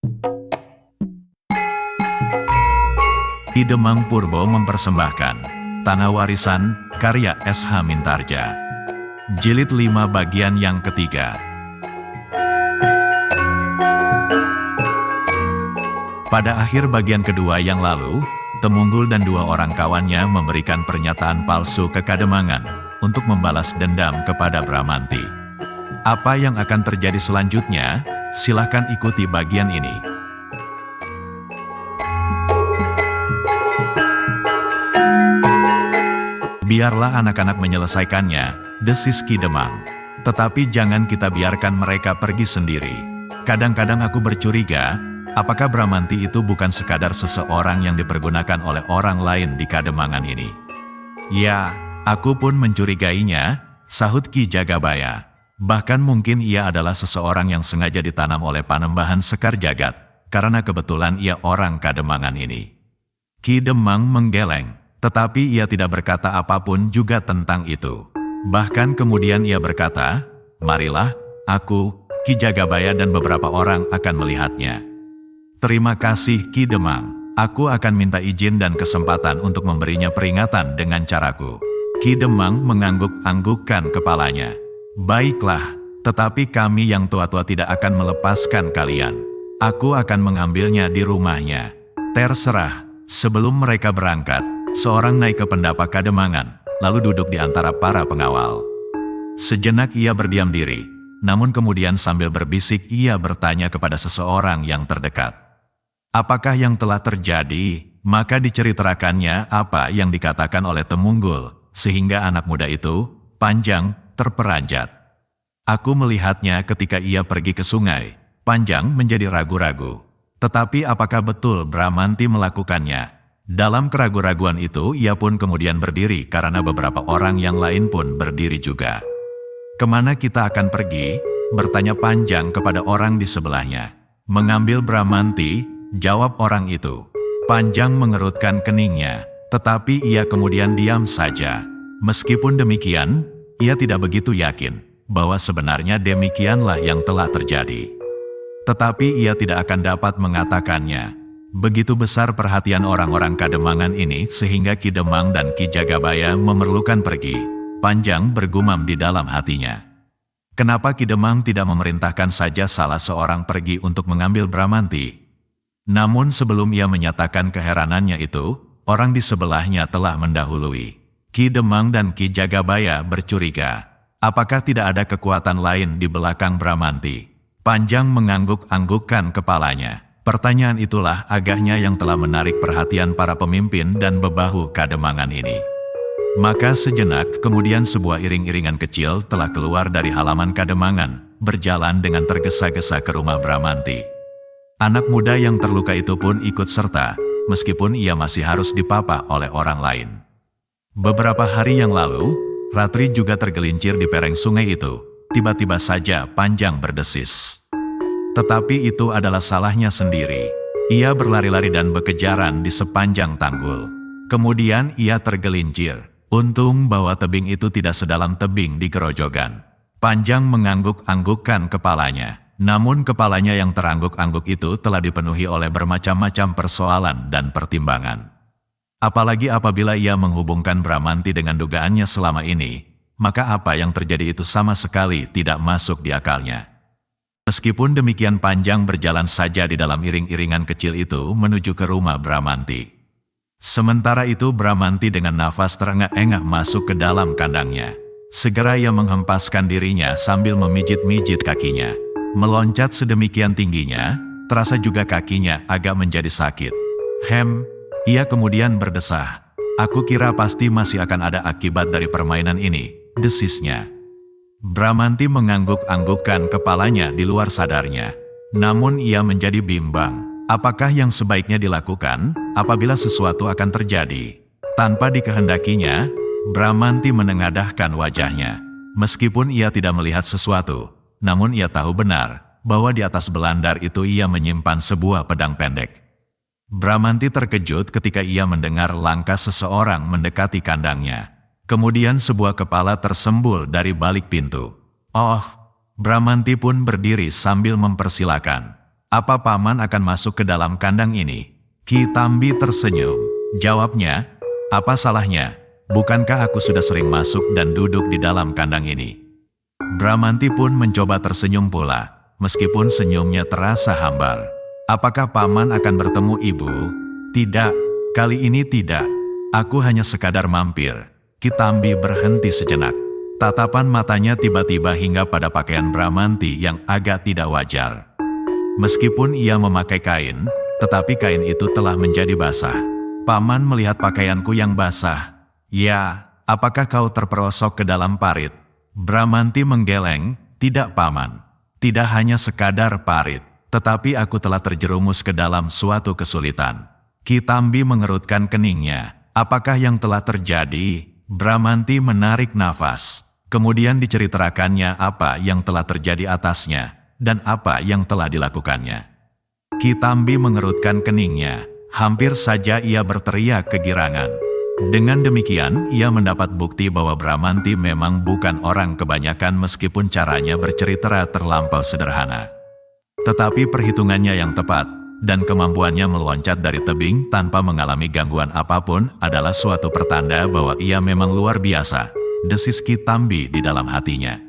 Ki Demang Purbo mempersembahkan Tanah Warisan, karya S.H. Mintarja. Jilid 5 bagian yang ketiga. Pada akhir bagian kedua yang lalu, Temunggul dan dua orang kawannya memberikan pernyataan palsu ke Kademangan untuk membalas dendam kepada Bramanti. Apa yang akan terjadi selanjutnya? Silahkan ikuti bagian ini. Biarlah anak-anak menyelesaikannya, desis Ki Demang. Tetapi jangan kita biarkan mereka pergi sendiri. Kadang-kadang aku bercuriga, apakah Bramanti itu bukan sekadar seseorang yang dipergunakan oleh orang lain di Kademangan ini? Ya, aku pun mencurigainya, sahut Ki Jagabaya. Bahkan mungkin ia adalah seseorang yang sengaja ditanam oleh Panembahan Sekar Jagad, karena kebetulan ia orang Kademangan ini. Ki Demang menggeleng. Tetapi ia tidak berkata apapun juga tentang itu. Bahkan kemudian ia berkata, "Marilah, aku, Ki Jagabaya dan beberapa orang akan melihatnya." "Terima kasih Ki Demang, aku akan minta izin dan kesempatan untuk memberinya peringatan dengan caraku." Ki Demang mengangguk-anggukkan kepalanya. "Baiklah, tetapi kami yang tua-tua tidak akan melepaskan kalian. Aku akan mengambilnya di rumahnya." Terserah. Sebelum mereka berangkat, seorang naik ke pendapa Kademangan, lalu duduk di antara para pengawal. Sejenak ia berdiam diri, namun kemudian sambil berbisik ia bertanya kepada seseorang yang terdekat. Apakah yang telah terjadi? Maka diceritakannya apa yang dikatakan oleh Temunggul, sehingga anak muda itu, Panjang, terperanjat. Aku melihatnya ketika ia pergi ke sungai. Panjang menjadi ragu-ragu. Tetapi apakah betul Bramanti melakukannya? Dalam keraguan-raguan itu, ia pun kemudian berdiri karena beberapa orang yang lain pun berdiri juga. "Kemana kita akan pergi?" bertanya Panjang kepada orang di sebelahnya. "Mengambil Bramanti," jawab orang itu. Panjang mengerutkan keningnya, tetapi ia kemudian diam saja. Meskipun demikian, ia tidak begitu yakin bahwa sebenarnya demikianlah yang telah terjadi. Tetapi ia tidak akan dapat mengatakannya. Begitu besar perhatian orang-orang Kademangan ini sehingga Ki Demang dan Ki Jagabaya memerlukan pergi. Panjang bergumam di dalam hatinya. Kenapa Ki Demang tidak memerintahkan saja salah seorang pergi untuk mengambil Bramanti? Namun sebelum ia menyatakan keheranannya itu, orang di sebelahnya telah mendahului. Ki Demang dan Ki Jagabaya bercuriga. Apakah tidak ada kekuatan lain di belakang Bramanti? Panjang mengangguk-anggukkan kepalanya. Pertanyaan itulah agaknya yang telah menarik perhatian para pemimpin dan bebahu Kademangan ini. Maka sejenak kemudian sebuah iring-iringan kecil telah keluar dari halaman Kademangan, berjalan dengan tergesa-gesa ke rumah Bramanti. Anak muda yang terluka itu pun ikut serta, meskipun ia masih harus dipapa oleh orang lain. Beberapa hari yang lalu, Ratri juga tergelincir di pereng sungai itu. Tiba-tiba saja Panjang berdesis. Tetapi itu adalah salahnya sendiri. Ia berlari-lari dan bekejaran di sepanjang tanggul. Kemudian ia tergelincir. Untung bahwa tebing itu tidak sedalam tebing di Gerojogan. Panjang mengangguk-anggukkan kepalanya. Namun kepalanya yang terangguk-angguk itu telah dipenuhi oleh bermacam-macam persoalan dan pertimbangan. Apalagi apabila ia menghubungkan Bramanti dengan dugaannya selama ini, maka apa yang terjadi itu sama sekali tidak masuk di akalnya. Meskipun demikian Panjang berjalan saja di dalam iring-iringan kecil itu menuju ke rumah Bramanti. Sementara itu Bramanti dengan nafas terengah-engah masuk ke dalam kandangnya. Segera ia menghempaskan dirinya sambil memijit-mijit kakinya. Meloncat sedemikian tingginya, terasa juga kakinya agak menjadi sakit. Ia kemudian berdesah. "Aku kira pasti masih akan ada akibat dari permainan ini," desisnya. Bramanti mengangguk-anggukkan kepalanya di luar sadarnya. Namun ia menjadi bimbang. Apakah yang sebaiknya dilakukan apabila sesuatu akan terjadi? Tanpa dikehendakinya, Bramanti menengadahkan wajahnya. Meskipun ia tidak melihat sesuatu, namun ia tahu benar bahwa di atas belandar itu ia menyimpan sebuah pedang pendek. Bramanti terkejut ketika ia mendengar langkah seseorang mendekati kandangnya. Kemudian sebuah kepala tersembul dari balik pintu. "Oh!" Bramanti pun berdiri sambil mempersilakan. Apa paman akan masuk ke dalam kandang ini? Ki Tambi tersenyum. Jawabnya, apa salahnya? Bukankah aku sudah sering masuk dan duduk di dalam kandang ini? Bramanti pun mencoba tersenyum pula, meskipun senyumnya terasa hambar. Apakah paman akan bertemu ibu? Tidak, kali ini tidak. Aku hanya sekadar mampir. Ki Tambi berhenti sejenak. Tatapan matanya tiba-tiba hingga pada pakaian Bramanti yang agak tidak wajar. Meskipun ia memakai kain, tetapi kain itu telah menjadi basah. Paman melihat pakaianku yang basah. Ya, apakah kau terperosok ke dalam parit? Bramanti menggeleng, tidak paman. Tidak hanya sekadar parit, tetapi aku telah terjerumus ke dalam suatu kesulitan. Ki Tambi mengerutkan keningnya. Apakah yang telah terjadi? Bramanti menarik nafas. Kemudian diceritakannya apa yang telah terjadi atasnya, dan apa yang telah dilakukannya. Ki Tambi mengerutkan keningnya. Hampir saja ia berteriak kegirangan. Dengan demikian, ia mendapat bukti bahwa Bramanti memang bukan orang kebanyakan meskipun caranya bercerita terlampau sederhana. Tetapi perhitungannya yang tepat, dan kemampuannya meloncat dari tebing tanpa mengalami gangguan apapun adalah suatu pertanda bahwa ia memang luar biasa, desis Ki Tambi di dalam hatinya.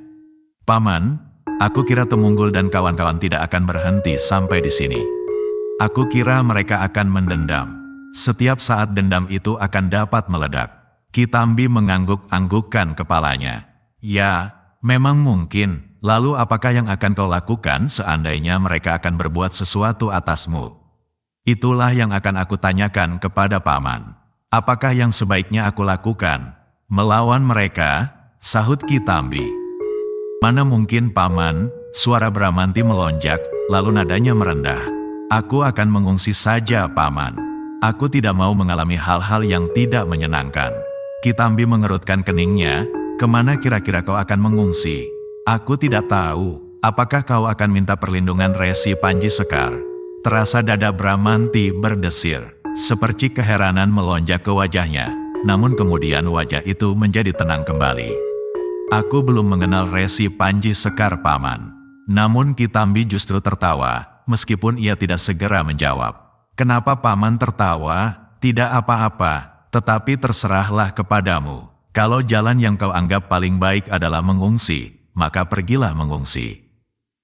Paman, aku kira Temunggul dan kawan-kawan tidak akan berhenti sampai di sini. Aku kira mereka akan mendendam. Setiap saat dendam itu akan dapat meledak. Ki Tambi mengangguk-anggukkan kepalanya. Ya, memang mungkin. Lalu apakah yang akan kau lakukan seandainya mereka akan berbuat sesuatu atasmu? Itulah yang akan aku tanyakan kepada paman. Apakah yang sebaiknya aku lakukan? Melawan mereka? Sahut Ki Tambi. Mana mungkin paman, suara Bramanti melonjak, lalu nadanya merendah. Aku akan mengungsi saja paman. Aku tidak mau mengalami hal-hal yang tidak menyenangkan. Ki Tambi mengerutkan keningnya, kemana kira-kira kau akan mengungsi? Aku tidak tahu, apakah kau akan minta perlindungan Resi Panji Sekar? Terasa dada Bramanti berdesir, seperti keheranan melonjak ke wajahnya, namun kemudian wajah itu menjadi tenang kembali. Aku belum mengenal Resi Panji Sekar paman. Namun Ki Tambi justru tertawa, meskipun ia tidak segera menjawab. Kenapa paman tertawa? Tidak apa-apa, tetapi terserahlah kepadamu. Kalau jalan yang kau anggap paling baik adalah mengungsi, maka pergilah mengungsi.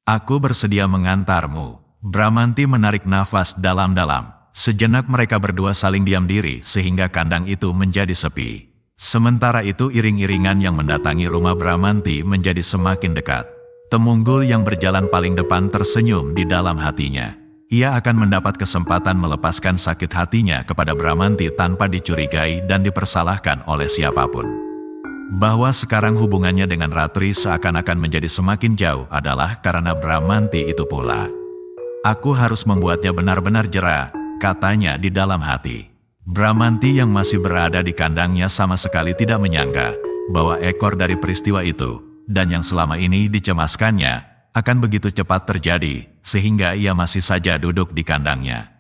Aku bersedia mengantarmu. Bramanti menarik nafas dalam-dalam. Sejenak mereka berdua saling diam diri sehingga kandang itu menjadi sepi. Sementara itu iring-iringan yang mendatangi rumah Bramanti menjadi semakin dekat. Temunggul yang berjalan paling depan tersenyum di dalam hatinya. Ia akan mendapat kesempatan melepaskan sakit hatinya kepada Bramanti tanpa dicurigai dan dipersalahkan oleh siapapun. Bahwa sekarang hubungannya dengan Ratri seakan-akan menjadi semakin jauh adalah karena Bramanti itu pula. Aku harus membuatnya benar-benar jera, katanya di dalam hati. Bramanti yang masih berada di kandangnya sama sekali tidak menyangka bahwa ekor dari peristiwa itu, dan yang selama ini dicemaskannya, akan begitu cepat terjadi, sehingga ia masih saja duduk di kandangnya.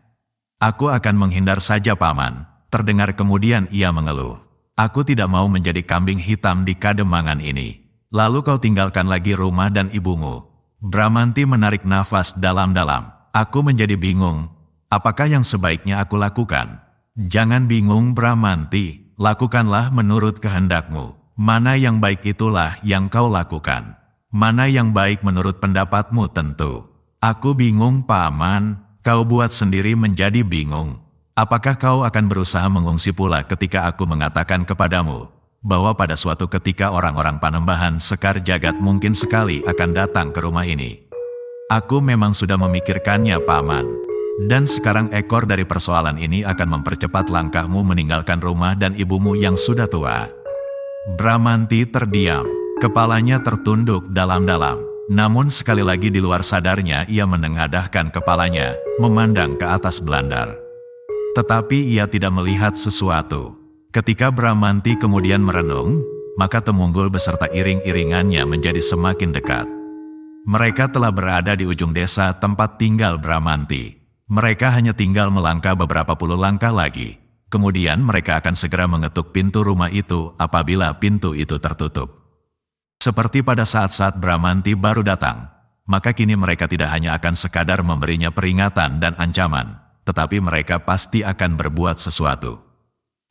Aku akan menghindar saja paman, terdengar kemudian ia mengeluh. Aku tidak mau menjadi kambing hitam di Kademangan ini. Lalu kau tinggalkan lagi rumah dan ibumu. Bramanti menarik nafas dalam-dalam. Aku menjadi bingung. Apakah yang sebaiknya aku lakukan? Jangan bingung Bramanti, lakukanlah menurut kehendakmu. Mana yang baik itulah yang kau lakukan. Mana yang baik menurut pendapatmu tentu. Aku bingung paman, kau buat sendiri menjadi bingung. Apakah kau akan berusaha mengungsi pula ketika aku mengatakan kepadamu bahwa pada suatu ketika orang-orang Panembahan Sekar Jagat mungkin sekali akan datang ke rumah ini? Aku memang sudah memikirkannya paman. Dan sekarang ekor dari persoalan ini akan mempercepat langkahmu meninggalkan rumah dan ibumu yang sudah tua. Bramanti terdiam, kepalanya tertunduk dalam-dalam. Namun sekali lagi di luar sadarnya ia menengadahkan kepalanya, memandang ke atas belandar. Tetapi ia tidak melihat sesuatu. Ketika Bramanti kemudian merenung, maka Temunggul beserta iring-iringannya menjadi semakin dekat. Mereka telah berada di ujung desa tempat tinggal Bramanti. Mereka hanya tinggal melangkah beberapa puluh langkah lagi. Kemudian mereka akan segera mengetuk pintu rumah itu apabila pintu itu tertutup. Seperti pada saat-saat Bramanti baru datang, maka kini mereka tidak hanya akan sekadar memberinya peringatan dan ancaman, tetapi mereka pasti akan berbuat sesuatu.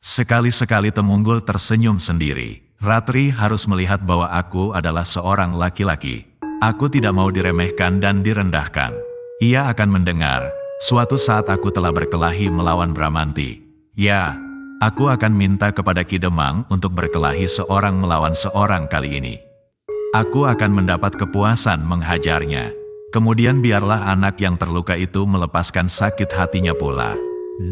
Sekali-sekali Temunggul tersenyum sendiri. Ratri harus melihat bahwa aku adalah seorang laki-laki. Aku tidak mau diremehkan dan direndahkan. Ia akan mendengar, suatu saat aku telah berkelahi melawan Bramanti. Ya, aku akan minta kepada Ki Demang untuk berkelahi seorang melawan seorang kali ini. Aku akan mendapat kepuasan menghajarnya. Kemudian biarlah anak yang terluka itu melepaskan sakit hatinya pula.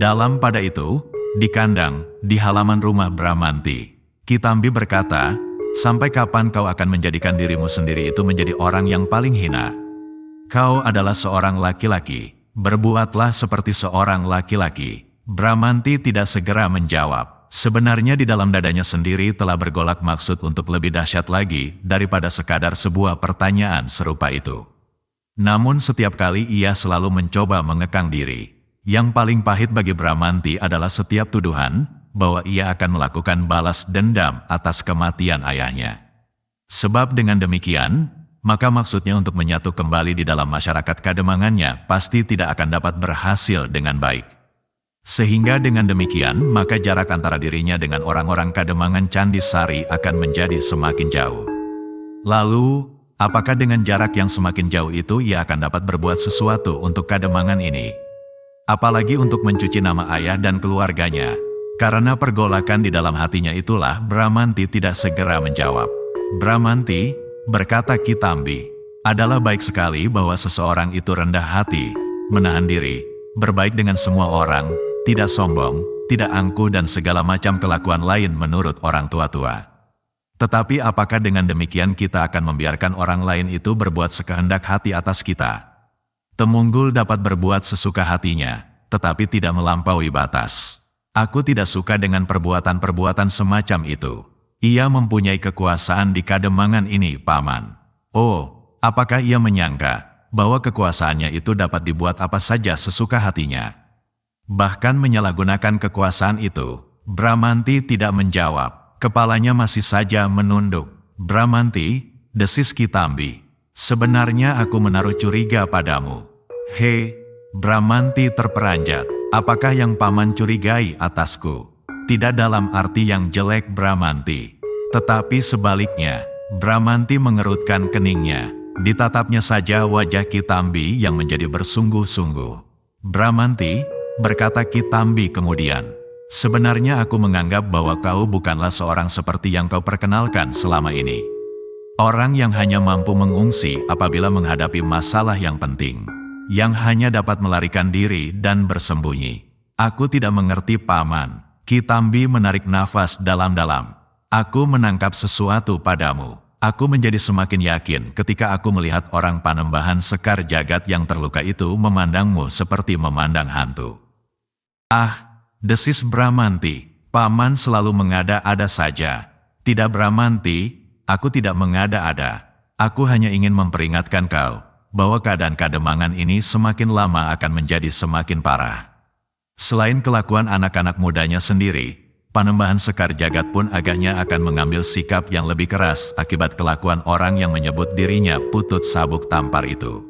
Dalam pada itu, di kandang, di halaman rumah Bramanti, Kitambi berkata, "Sampai kapan kau akan menjadikan dirimu sendiri itu menjadi orang yang paling hina? Kau adalah seorang laki-laki, berbuatlah seperti seorang laki-laki." Bramanti tidak segera menjawab. Sebenarnya di dalam dadanya sendiri telah bergolak maksud untuk lebih dahsyat lagi daripada sekadar sebuah pertanyaan serupa itu. Namun setiap kali ia selalu mencoba mengekang diri. Yang paling pahit bagi Bramanti adalah setiap tuduhan bahwa ia akan melakukan balas dendam atas kematian ayahnya. Sebab dengan demikian, maka maksudnya untuk menyatu kembali di dalam masyarakat kademangannya pasti tidak akan dapat berhasil dengan baik. Sehingga dengan demikian, maka jarak antara dirinya dengan orang-orang kademangan Candi Sari akan menjadi semakin jauh. Lalu, apakah dengan jarak yang semakin jauh itu ia akan dapat berbuat sesuatu untuk kademangan ini? Apalagi untuk mencuci nama ayah dan keluarganya. Karena pergolakan di dalam hatinya itulah Bramanti tidak segera menjawab. "Bramanti," berkata Kitambi, "adalah baik sekali bahwa seseorang itu rendah hati, menahan diri, berbaik dengan semua orang, tidak sombong, tidak angkuh dan segala macam kelakuan lain menurut orang tua-tua. Tetapi apakah dengan demikian kita akan membiarkan orang lain itu berbuat sekehendak hati atas kita? Temunggul dapat berbuat sesuka hatinya, tetapi tidak melampaui batas. Aku tidak suka dengan perbuatan-perbuatan semacam itu. Ia mempunyai kekuasaan di kademangan ini, Paman." Oh, apakah ia menyangka bahwa kekuasaannya itu dapat dibuat apa saja sesuka hatinya? Bahkan menyalahgunakan kekuasaan itu, Bramanti tidak menjawab. Kepalanya masih saja menunduk. "Bramanti," desis Kitambi, "sebenarnya aku menaruh curiga padamu." "He," Bramanti terperanjat. "Apakah yang Paman curigai atasku?" Tidak dalam arti yang jelek Bramanti, tetapi sebaliknya. Bramanti mengerutkan keningnya. Ditatapnya saja wajah Kitambi yang menjadi bersungguh-sungguh. "Bramanti," berkata Kitambi kemudian, "sebenarnya aku menganggap bahwa kau bukanlah seorang seperti yang kau perkenalkan selama ini. Orang yang hanya mampu mengungsi apabila menghadapi masalah yang penting. Yang hanya dapat melarikan diri dan bersembunyi." "Aku tidak mengerti, Paman." Kitambi menarik nafas dalam-dalam. "Aku menangkap sesuatu padamu. Aku menjadi semakin yakin ketika aku melihat orang Panembahan Sekar Jagat yang terluka itu memandangmu seperti memandang hantu." "Ah," desis Bramanti, "Paman selalu mengada-ada saja." "Tidak, Bramanti, aku tidak mengada-ada. Aku hanya ingin memperingatkan kau bahwa keadaan kademangan ini semakin lama akan menjadi semakin parah. Selain kelakuan anak-anak mudanya sendiri, Panembahan Sekar Jagat pun agaknya akan mengambil sikap yang lebih keras akibat kelakuan orang yang menyebut dirinya Putut Sabuk Tampar itu.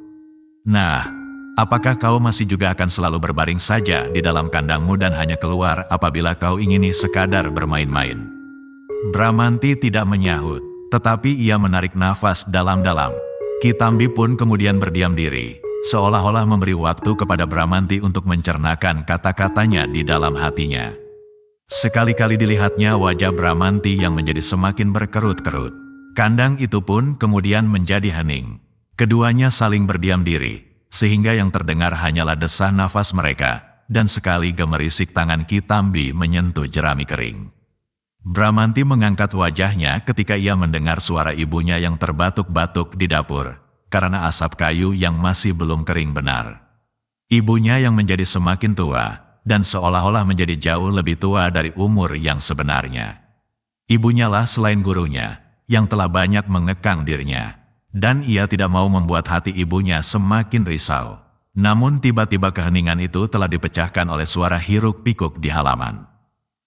Nah, apakah kau masih juga akan selalu berbaring saja di dalam kandangmu dan hanya keluar apabila kau ingini sekadar bermain-main?" Bramanti tidak menyahut, tetapi ia menarik nafas dalam-dalam. Kitambi pun kemudian berdiam diri, seolah-olah memberi waktu kepada Bramanti untuk mencernakan kata-katanya di dalam hatinya. Sekali-kali dilihatnya wajah Bramanti yang menjadi semakin berkerut-kerut. Kandang itu pun kemudian menjadi hening. Keduanya saling berdiam diri, sehingga yang terdengar hanyalah desah nafas mereka, dan sekali gemerisik tangan Kitambi menyentuh jerami kering. Bramanti mengangkat wajahnya ketika ia mendengar suara ibunya yang terbatuk-batuk di dapur, karena asap kayu yang masih belum kering benar. Ibunya yang menjadi semakin tua, dan seolah-olah menjadi jauh lebih tua dari umur yang sebenarnya. Ibunya lah selain gurunya, yang telah banyak mengekang dirinya, dan ia tidak mau membuat hati ibunya semakin risau. Namun tiba-tiba keheningan itu telah dipecahkan oleh suara hiruk-pikuk di halaman.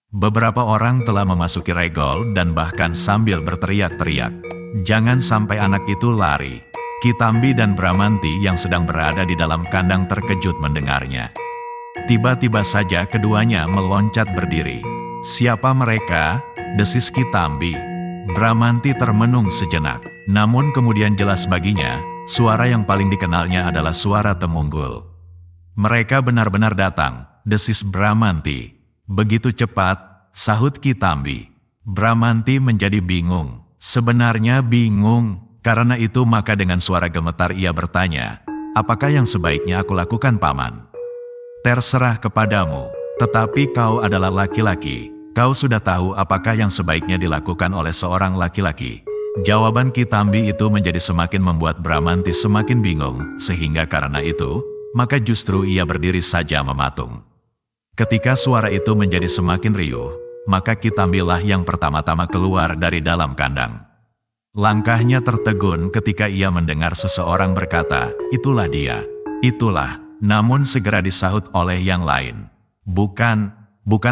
Beberapa orang telah memasuki regol dan bahkan sambil berteriak-teriak, "Jangan sampai anak itu lari." Kitambi dan Bramanti yang sedang berada di dalam kandang terkejut mendengarnya. Tiba-tiba saja keduanya meloncat berdiri. "Siapa mereka?" desis Kitambi. Bramanti termenung sejenak, namun kemudian jelas baginya, suara yang paling dikenalnya adalah suara Temunggul. "Mereka benar-benar datang," desis Bramanti. "Begitu cepat," sahut Kitambi. Bramanti menjadi bingung. Sebenarnya bingung, karena itu maka dengan suara gemetar ia bertanya, "Apakah yang sebaiknya aku lakukan, Paman?" "Terserah kepadamu, tetapi kau adalah laki-laki. Kau sudah tahu apakah yang sebaiknya dilakukan oleh seorang laki-laki." Jawaban Kitambi itu menjadi semakin membuat Bramanti semakin bingung, sehingga karena itu, maka justru ia berdiri saja mematung. Ketika suara itu menjadi semakin riuh, maka Kitambilah yang pertama-tama keluar dari dalam kandang. Langkahnya tertegun ketika ia mendengar seseorang berkata, "Itulah dia, itulah," namun segera disahut oleh yang lain. Bukan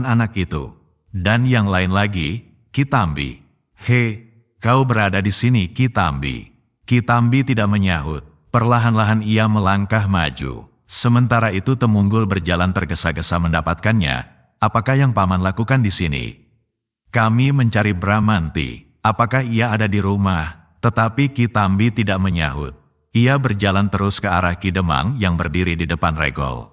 anak itu." Dan yang lain lagi, "Kitambi. He, kau berada di sini, Kitambi." Kitambi tidak menyahut. Perlahan-lahan ia melangkah maju. Sementara itu Temunggul berjalan tergesa-gesa mendapatkannya. "Apakah yang Paman lakukan di sini?" "Kami mencari Bramanti. Apakah ia ada di rumah?" Tetapi Kitambi tidak menyahut. Ia berjalan terus ke arah Ki Demang yang berdiri di depan regol.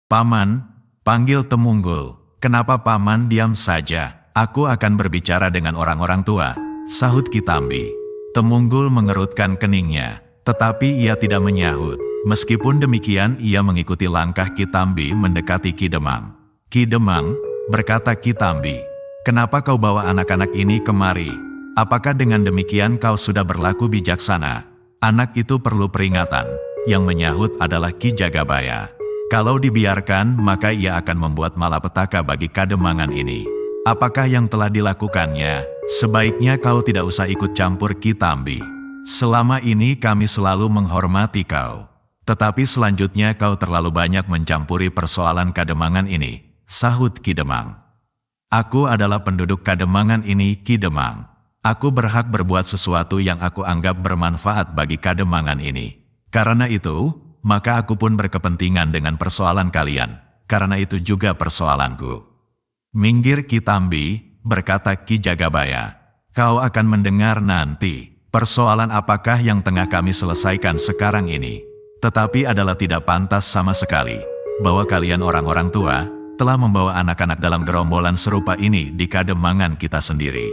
"Paman," panggil Temunggul. "Kenapa Paman diam saja? Aku akan berbicara dengan orang-orang tua," sahut Kitambi. Temunggul mengerutkan keningnya, tetapi ia tidak menyahut. Meskipun demikian ia mengikuti langkah Kitambi mendekati Ki Demang. "Ki Demang," berkata Kitambi, "kenapa kau bawa anak-anak ini kemari? Apakah dengan demikian kau sudah berlaku bijaksana?" "Anak itu perlu peringatan," yang menyahut adalah Ki Jagabaya. "Kalau dibiarkan maka ia akan membuat malapetaka bagi Kademangan ini. Apakah yang telah dilakukannya? Sebaiknya kau tidak usah ikut campur, Kitambi. Selama ini kami selalu menghormati kau. Tetapi selanjutnya kau terlalu banyak mencampuri persoalan Kademangan ini," sahut Ki Demang. "Aku adalah penduduk Kademangan ini, Ki Demang. Aku berhak berbuat sesuatu yang aku anggap bermanfaat bagi Kademangan ini. Karena itu, maka aku pun berkepentingan dengan persoalan kalian. Karena itu juga persoalanku." "Minggir, Kitambi," berkata Ki Jagabaya. "Kau akan mendengar nanti. Persoalan apakah yang tengah kami selesaikan sekarang ini? Tetapi adalah tidak pantas sama sekali bahwa kalian orang-orang tua telah membawa anak-anak dalam gerombolan serupa ini di Kademangan kita sendiri."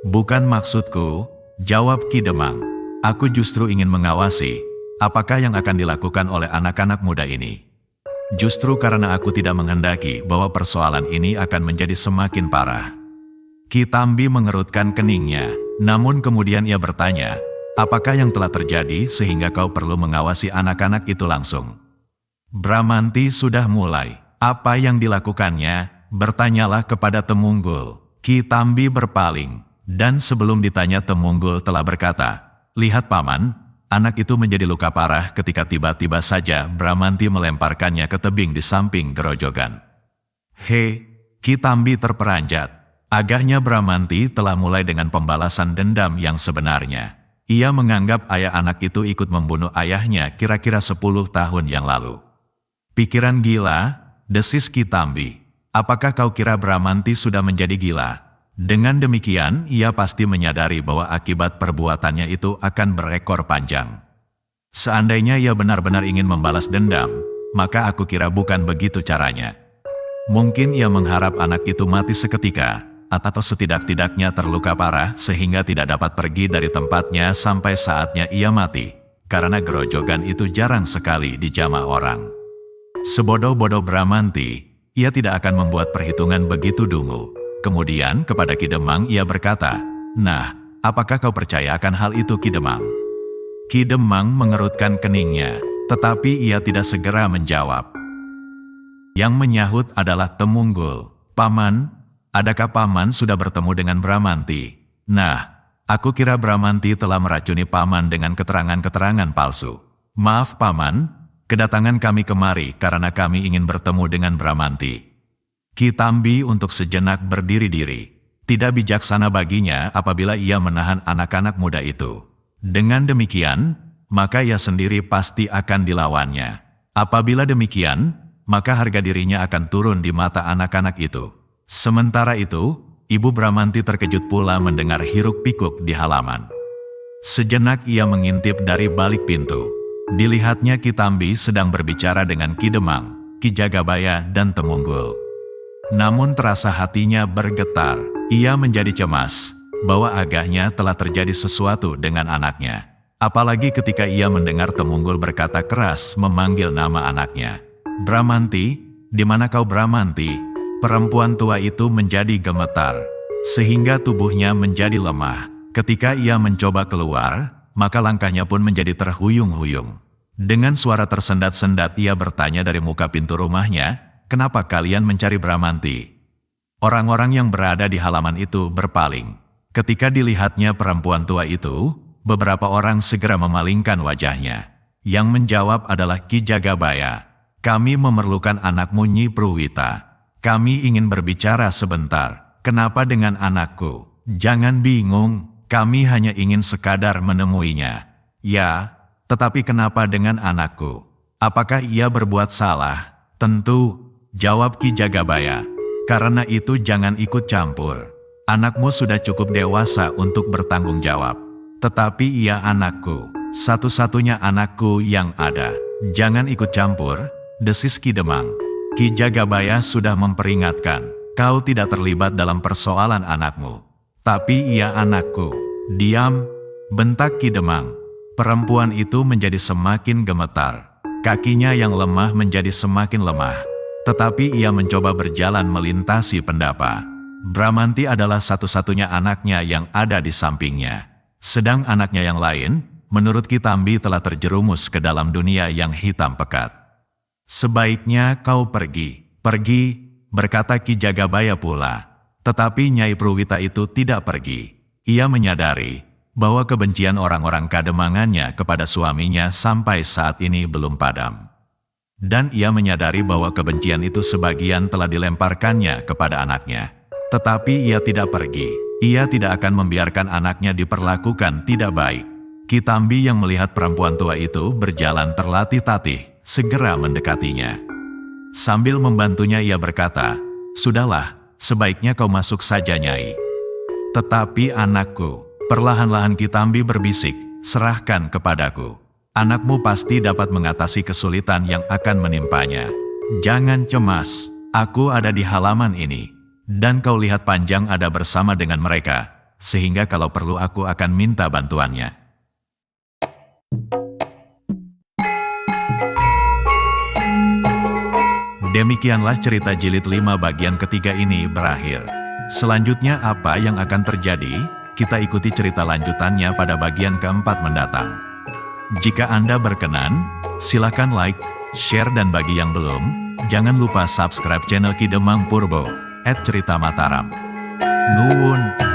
"Bukan maksudku," jawab Ki Demang. "Aku justru ingin mengawasi apakah yang akan dilakukan oleh anak-anak muda ini. Justru karena aku tidak menghendaki bahwa persoalan ini akan menjadi semakin parah." Kitambi mengerutkan keningnya, namun kemudian ia bertanya, "Apakah yang telah terjadi sehingga kau perlu mengawasi anak-anak itu langsung?" "Bramanti sudah mulai. Apa yang dilakukannya? Bertanyalah kepada Temunggul." Kitambi berpaling, dan sebelum ditanya Temunggul telah berkata, "Lihat Paman, anak itu menjadi luka parah ketika tiba-tiba saja Bramanti melemparkannya ke tebing di samping gerojokan." "He," Kitambi terperanjat. Agaknya Bramanti telah mulai dengan pembalasan dendam yang sebenarnya. Ia menganggap ayah anak itu ikut membunuh ayahnya kira-kira 10 tahun yang lalu. "Pikiran gila," desis Kitambi. "Apakah kau kira Bramanti sudah menjadi gila?" Dengan demikian, ia pasti menyadari bahwa akibat perbuatannya itu akan berekor panjang. Seandainya ia benar-benar ingin membalas dendam, maka aku kira bukan begitu caranya. Mungkin ia mengharap anak itu mati seketika, atau setidak-tidaknya terluka parah sehingga tidak dapat pergi dari tempatnya sampai saatnya ia mati, karena gerojokan itu jarang sekali dijamah orang. Sebodoh-bodoh Bramanti, ia tidak akan membuat perhitungan begitu dungu. Kemudian kepada Ki Demang ia berkata, "Nah, apakah kau percaya akan hal itu, Ki Demang?" Ki Demang mengerutkan keningnya, tetapi ia tidak segera menjawab. Yang menyahut adalah Temunggul. "Paman, adakah Paman sudah bertemu dengan Bramanti?" "Nah, aku kira Bramanti telah meracuni Paman dengan keterangan-keterangan palsu." "Maaf Paman, kedatangan kami kemari karena kami ingin bertemu dengan Bramanti." Kitambi untuk sejenak berdiri-diri. Tidak bijaksana baginya apabila ia menahan anak-anak muda itu. Dengan demikian, maka ia sendiri pasti akan dilawannya. Apabila demikian, maka harga dirinya akan turun di mata anak-anak itu. Sementara itu, Ibu Bramanti terkejut pula mendengar hiruk-pikuk di halaman. Sejenak ia mengintip dari balik pintu. Dilihatnya Ki Tambi sedang berbicara dengan Ki Demang, Ki Jagabaya, dan Temunggul. Namun terasa hatinya bergetar. Ia menjadi cemas bahwa agaknya telah terjadi sesuatu dengan anaknya. Apalagi ketika ia mendengar Temunggul berkata keras memanggil nama anaknya. "Bramanti, di mana kau Bramanti?" Perempuan tua itu menjadi gemetar, sehingga tubuhnya menjadi lemah. Ketika ia mencoba keluar, maka langkahnya pun menjadi terhuyung-huyung. Dengan suara tersendat-sendat ia bertanya dari muka pintu rumahnya, "Kenapa kalian mencari Bramanti?" Orang-orang yang berada di halaman itu berpaling. Ketika dilihatnya perempuan tua itu, beberapa orang segera memalingkan wajahnya. Yang menjawab adalah Ki Jagabaya. "Kami memerlukan anakmu Nyi Pruwita. Kami ingin berbicara sebentar." "Kenapa dengan anakku?" "Jangan bingung, kami hanya ingin sekadar menemuinya." "Ya, tetapi kenapa dengan anakku? Apakah ia berbuat salah?" "Tentu," jawab Ki Jagabaya. "Karena itu jangan ikut campur. Anakmu sudah cukup dewasa untuk bertanggung jawab. Tetapi ia anakku, satu-satunya anakku yang ada. Jangan ikut campur," desis Ki Demang. "Ki Jagabaya sudah memperingatkan, kau tidak terlibat dalam persoalan anakmu." "Tapi ia anakku." "Diam," bentak Ki Demang. Perempuan itu menjadi semakin gemetar. Kakinya yang lemah menjadi semakin lemah. Tetapi ia mencoba berjalan melintasi pendapa. Bramanti adalah satu-satunya anaknya yang ada di sampingnya. Sedang anaknya yang lain, menurut Ki Tambi telah terjerumus ke dalam dunia yang hitam pekat. "Sebaiknya kau pergi." "Pergi," berkata Ki Jagabaya pula. Tetapi Nyai Pruwita itu tidak pergi. Ia menyadari bahwa kebencian orang-orang kademangannya kepada suaminya sampai saat ini belum padam. Dan ia menyadari bahwa kebencian itu sebagian telah dilemparkannya kepada anaknya. Tetapi ia tidak pergi. Ia tidak akan membiarkan anaknya diperlakukan tidak baik. Ki Tambi yang melihat perempuan tua itu berjalan terlatih-tatih, segera mendekatinya. Sambil membantunya ia berkata, "Sudahlah, sebaiknya kau masuk saja Nyai." "Tetapi anakku," perlahan-lahan Ki Tambi berbisik, "serahkan kepadaku. Anakmu pasti dapat mengatasi kesulitan yang akan menimpanya. Jangan cemas, aku ada di halaman ini. Dan kau lihat Panjang ada bersama dengan mereka, sehingga kalau perlu aku akan minta bantuannya." Demikianlah cerita jilid 5 bagian ketiga ini berakhir. Selanjutnya apa yang akan terjadi? Kita ikuti cerita lanjutannya pada bagian keempat mendatang. Jika Anda berkenan, silakan like, share, dan bagi yang belum, jangan lupa subscribe channel Ki Demang Purbo @cerita Mataram. Nuwun.